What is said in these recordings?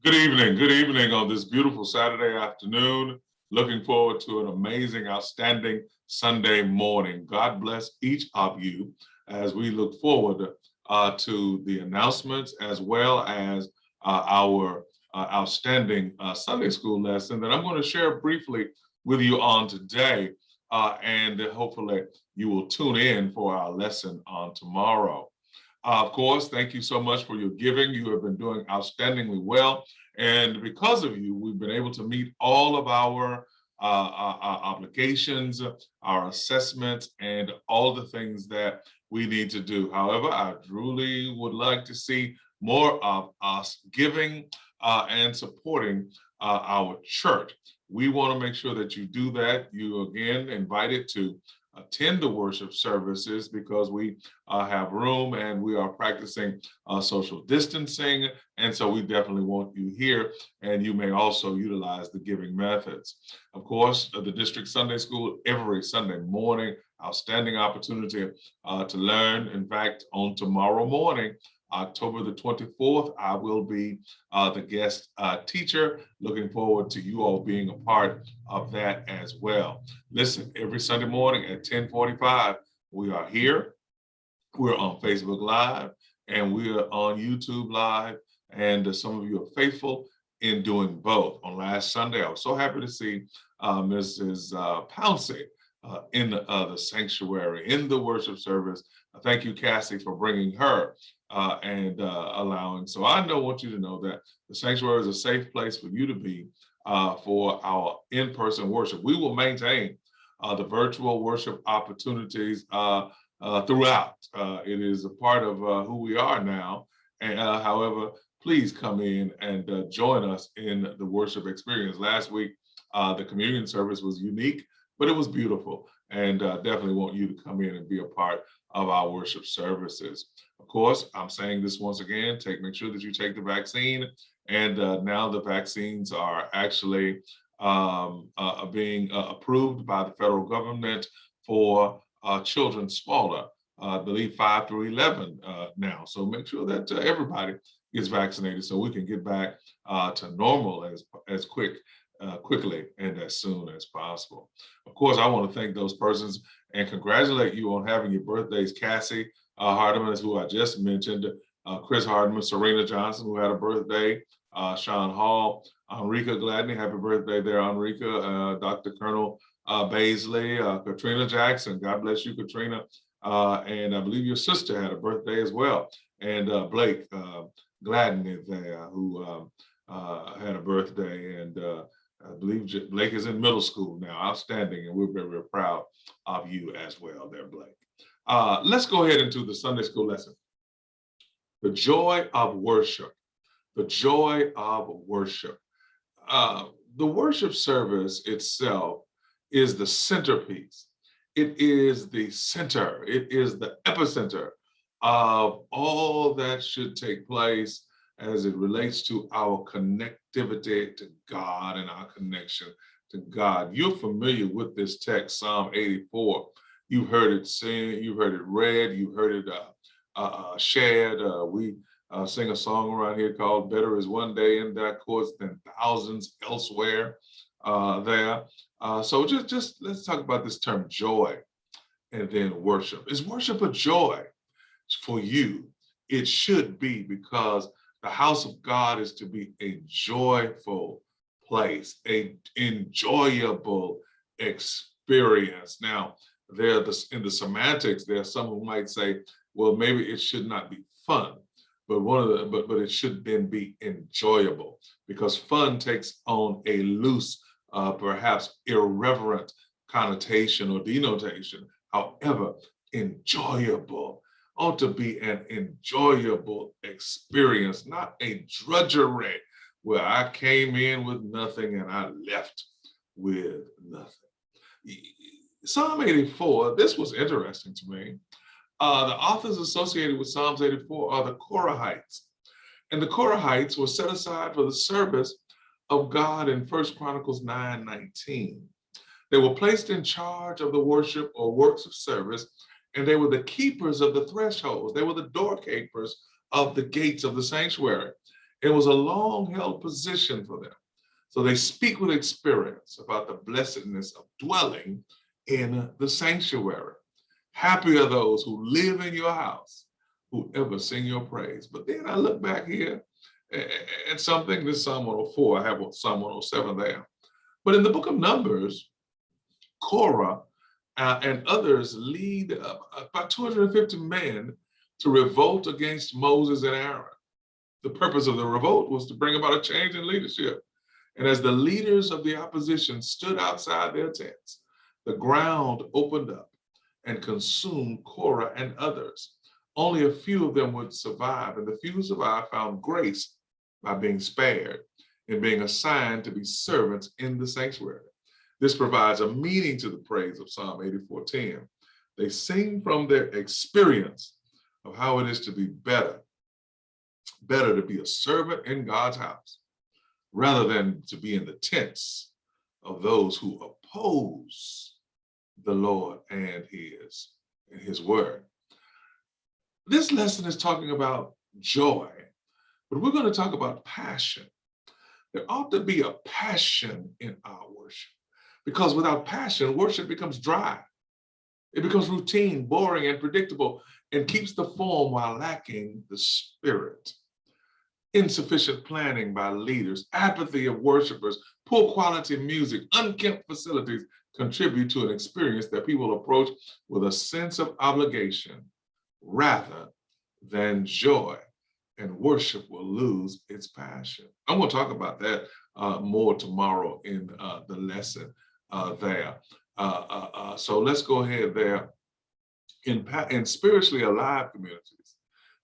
Good evening on this beautiful Saturday afternoon. Looking forward to an amazing, outstanding Sunday morning. God bless each of you as we look forward to the announcements as well as our outstanding Sunday school lesson that I'm going to share briefly with you on today. And hopefully you will tune in for our lesson on tomorrow. Of course, thank you so much for your giving. You have been doing outstandingly well. And because of you, we've been able to meet all of our obligations, our assessments, and all the things that we need to do. However, I truly would like to see more of us giving and supporting our church. We want to make sure that you do that. You again invited to attend the worship services because we have room and we are practicing social distancing. And so we definitely want you here, and you may also utilize the giving methods. Of course, the district Sunday school every Sunday morning, outstanding opportunity to learn. In fact, on tomorrow morning, October the 24th, I will be the guest teacher. Looking forward to you all being a part of that as well. Listen, every Sunday morning at 10:45, we are here. We're on Facebook Live and we are on YouTube Live. And some of you are faithful in doing both. On last Sunday, I was so happy to see Mrs. Pouncey in the sanctuary, in the worship service. Thank you, Cassie, for bringing her and allowing. So I want you to know that the sanctuary is a safe place for you to be for our in-person worship. We will maintain the virtual worship opportunities throughout. It is a part of who we are now. And however, please come in and join us in the worship experience. Last week, the communion service was unique, but it was beautiful. And definitely want you to come in and be a part of our worship services. Of course, I'm saying this once again, make sure that you take the vaccine. And now the vaccines are actually being approved by the federal government for children smaller, I believe 5 through 11 now. So make sure that everybody gets vaccinated so we can get back to normal as quickly and as soon as possible. Of course, I want to thank those persons and congratulate you on having your birthdays. Cassie Hardiman, who I just mentioned, Chris Hardiman, Serena Johnson, who had a birthday, Sean Hall, Enrica Gladney, happy birthday there, Enrica, Dr. Colonel Baisley, Katrina Jackson, God bless you, Katrina. And I believe your sister had a birthday as well. And Blake Gladney there, who had a birthday. And I believe Blake is in middle school now, outstanding. And we're very, very proud of you as well there, Blake. Let's go ahead into the Sunday school lesson. The joy of worship. The joy of worship. The worship service itself is the centerpiece. It is the center. It is the epicenter of all that should take place as it relates to our connectivity to God and our connection to God. You're familiar with this text, Psalm 84. You've heard it sing, you've heard it read, you've heard it shared. We sing a song around here called Better is One Day in Thy Courts Than Thousands Elsewhere there. So just let's talk about this term joy and then worship. Is worship a joy for you? It should be, because the house of God is to be a joyful place, an enjoyable experience. Now, in the semantics, there are some who might say, well, maybe it should not be fun, but but it should then be enjoyable, because fun takes on a loose, perhaps irreverent connotation or denotation. However, enjoyable ought to be an enjoyable experience, not a drudgery where I came in with nothing and I left with nothing. Psalm 84, this was interesting to me. The authors associated with Psalms 84 are the Korahites. And the Korahites were set aside for the service of God in 1 Chronicles 9:19. They were placed in charge of the worship or works of service, and they were the keepers of the thresholds. They were the doorkeepers of the gates of the sanctuary. It was a long-held position for them. So they speak with experience about the blessedness of dwelling in the sanctuary. Happy are those who live in your house, who ever sing your praise. But then I look back here at something, this Psalm 104, I have Psalm 107 there. But in the book of Numbers, Korah and others lead about 250 men to revolt against Moses and Aaron. The purpose of the revolt was to bring about a change in leadership. And as the leaders of the opposition stood outside their tents, the ground opened up and consumed Korah and others. Only a few of them would survive, and the few who survived found grace by being spared and being assigned to be servants in the sanctuary. This provides a meaning to the praise of Psalm 84:10. They sing from their experience of how it is to be better to be a servant in God's house, rather than to be in the tents of those who oppose the Lord and his word. This lesson is talking about joy, but we're going to talk about passion. There ought to be a passion in our worship, because without passion, worship becomes dry. It becomes routine, boring, and predictable, and keeps the form while lacking the spirit. Insufficient planning by leaders, apathy of worshipers, poor quality music, unkempt facilities contribute to an experience that people approach with a sense of obligation rather than joy, and worship will lose its passion. I'm going to talk about that more tomorrow in the lesson there. So let's go ahead there. In spiritually alive communities,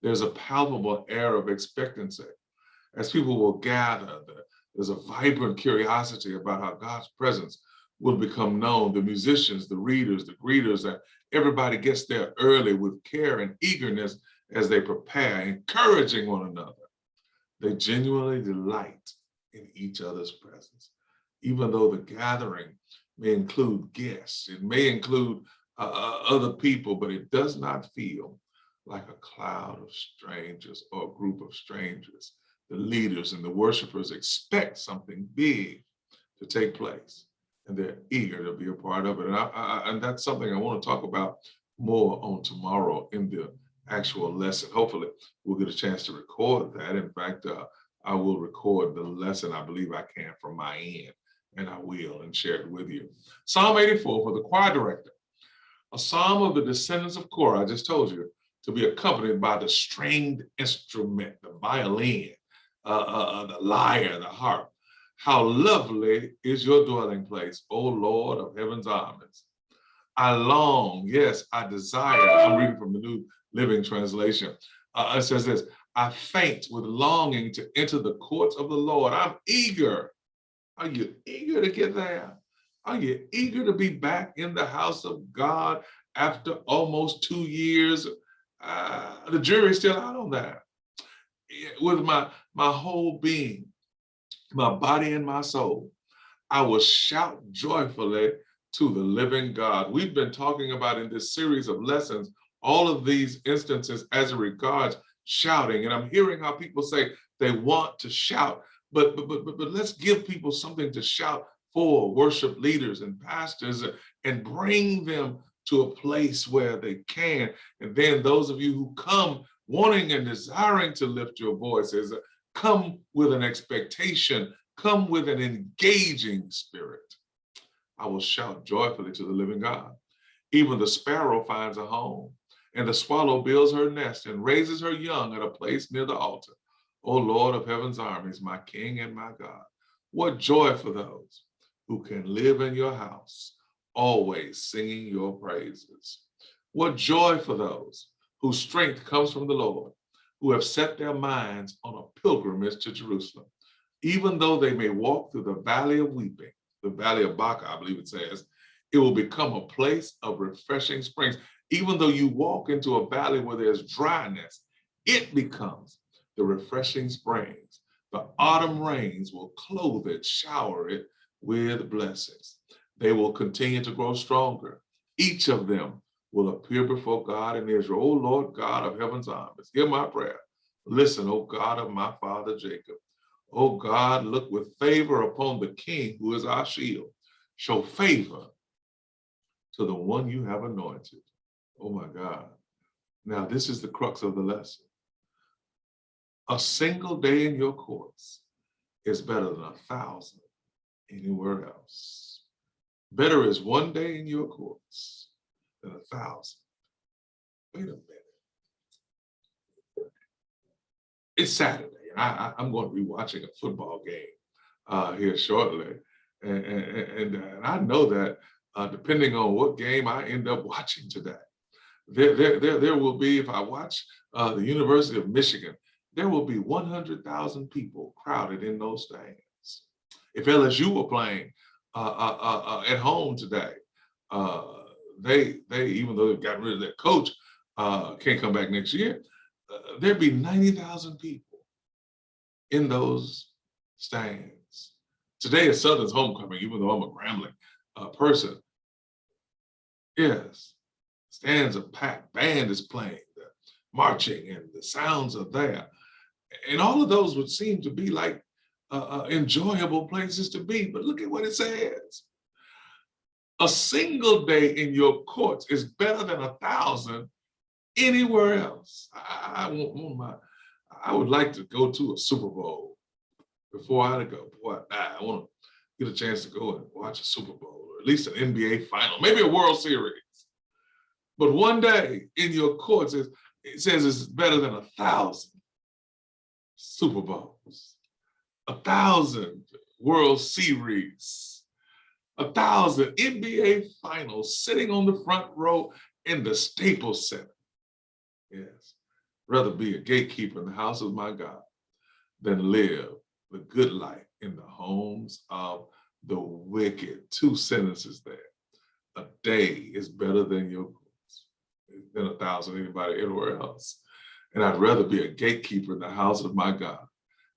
there's a palpable air of expectancy. As people will gather, there's a vibrant curiosity about how God's presence will become known. The musicians, the readers, the greeters, and everybody gets there early with care and eagerness as they prepare, encouraging one another. They genuinely delight in each other's presence. Even though the gathering may include guests, it may include other people, but it does not feel like a cloud of strangers or a group of strangers. The leaders and the worshipers expect something big to take place, and they're eager to be a part of it. And that's something I want to talk about more on tomorrow in the actual lesson. Hopefully, we'll get a chance to record that. In fact, I will record the lesson, I believe I can, from my end, and I will, and share it with you. Psalm 84 for the choir director. A psalm of the descendants of Korah, I just told you, to be accompanied by the stringed instrument, the violin, the lyre, the harp. How lovely is your dwelling place, O Lord of heaven's armies. I long, yes, I desire. I'm reading from the New Living Translation. It says this: I faint with longing to enter the courts of the Lord. I'm eager. Are you eager to get there? Are you eager to be back in the house of God after almost 2 years? The jury's still out on that. With my whole being, my body and my soul, I will shout joyfully to the living God. We've been talking about in this series of lessons all of these instances as it regards shouting, and I'm hearing how people say they want to shout, but let's give people something to shout for, worship leaders and pastors, and bring them to a place where they can. And then those of you who come wanting and desiring to lift your voices, come with an expectation, come with an engaging spirit. I will shout joyfully to the living God. Even the sparrow finds a home, and the swallow builds her nest and raises her young at a place near the altar. O Lord of heaven's armies, my King and my God. What joy for those who can live in your house, always singing your praises. What joy for those whose strength comes from the Lord, who have set their minds on a pilgrimage to Jerusalem. Even though they may walk through the valley of weeping, the valley of Baca, I believe it says, it will become a place of refreshing springs. Even though you walk into a valley where there's dryness, it becomes the refreshing springs. The autumn rains will clothe it, shower it with blessings. They will continue to grow stronger. Each of them will appear before God in Israel. O Lord God of heaven's armies, hear my prayer Listen, O God of my father Jacob. O God, look with favor upon the king who is our shield. Show favor to the one you have anointed. Oh my God. Now, this is the crux of the lesson. A single day in your courts is better than 1,000 anywhere else. Better is one day in your courts than 1,000. Wait a minute. It's Saturday, and I'm going to be watching a football game here shortly. And I know that depending on what game I end up watching today, there will be, if I watch the University of Michigan, there will be 100,000 people crowded in those stands. If LSU were playing at home today, they even though they've gotten rid of their coach, can't come back next year, there'd be 90,000 people in those stands. Today is Southern's homecoming, even though I'm a Grambling person. Yes, stands are packed, band is playing, the marching and the sounds are there. And all of those would seem to be like enjoyable places to be, but look at what it says. A single day in your courts is better than 1,000 anywhere else. I would like to go to a Super Bowl before I go. Boy, I want to get a chance to go and watch a Super Bowl, or at least an NBA final, maybe a World Series. But one day in your courts, it says it's better than 1,000 Super Bowls, 1,000 World Series, 1,000 NBA finals sitting on the front row in the Staples Center. Yes, rather be a gatekeeper in the house of my God than live the good life in the homes of the wicked. Two sentences there. A day is better than 1,000 anybody anywhere else. And I'd rather be a gatekeeper in the house of my God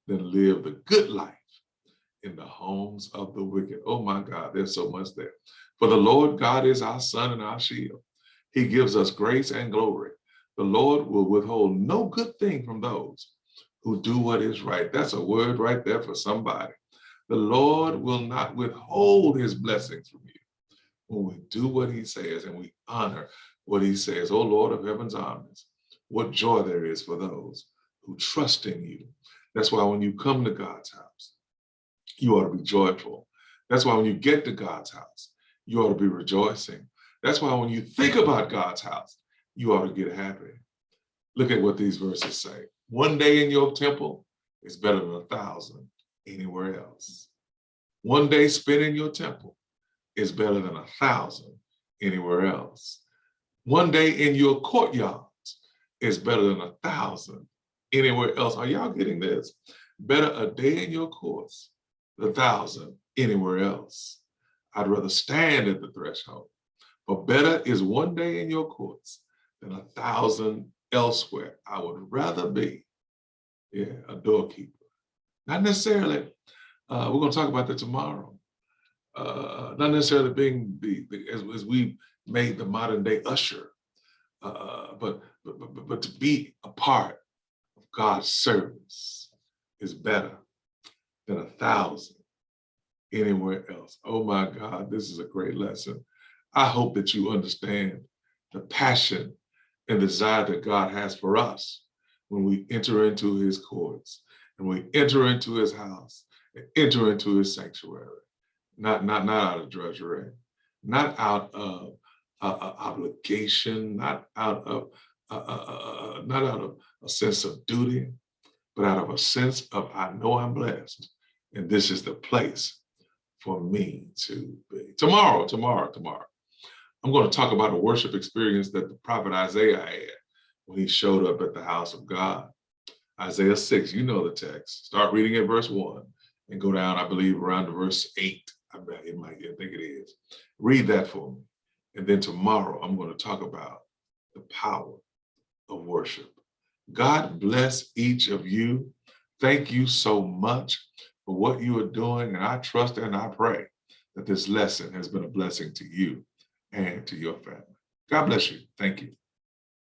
than live the good life in the homes of the wicked. Oh my God, there's so much there. For the Lord God is our sun and our shield. He gives us grace and glory. The Lord will withhold no good thing from those who do what is right. That's a word right there for somebody. The Lord will not withhold his blessings from you when we do what he says and we honor what he says. Oh Lord of heaven's armies, what joy there is for those who trust in you. That's why when you come to God's house, you ought to be joyful. That's why when you get to God's house, you ought to be rejoicing. That's why when you think about God's house, you ought to get happy. Look at what these verses say. One day in your temple is better than 1,000 anywhere else. One day spent in your temple is better than 1,000 anywhere else. One day in your courtyards is better than 1,000 anywhere else. Are y'all getting this? Better a day in your courts than 1,000 anywhere else. I'd rather stand at the threshold. But better is one day in your courts than 1,000 elsewhere. I would rather be a doorkeeper. Not necessarily, we're going to talk about that tomorrow. Not necessarily being as we made the modern day usher, but to be a part of God's service is better than 1,000 anywhere else. Oh my God, this is a great lesson. I hope that you understand the passion and desire that God has for us when we enter into his courts and we enter into his house and enter into his sanctuary. Not out of drudgery, not out of obligation, not out of a sense of duty, but out of a sense of I know I'm blessed, and this is the place for me to be. Tomorrow, I'm going to talk about a worship experience that the prophet Isaiah had when he showed up at the house of God. Isaiah 6, you know the text. Start reading at verse 1 and go down, I believe, around to verse 8. I think it is. Read that for me. And then tomorrow, I'm going to talk about the power of worship. God bless each of you. Thank you so much for what you are doing. And I trust and I pray that this lesson has been a blessing to you and to your family. God bless you. Thank you.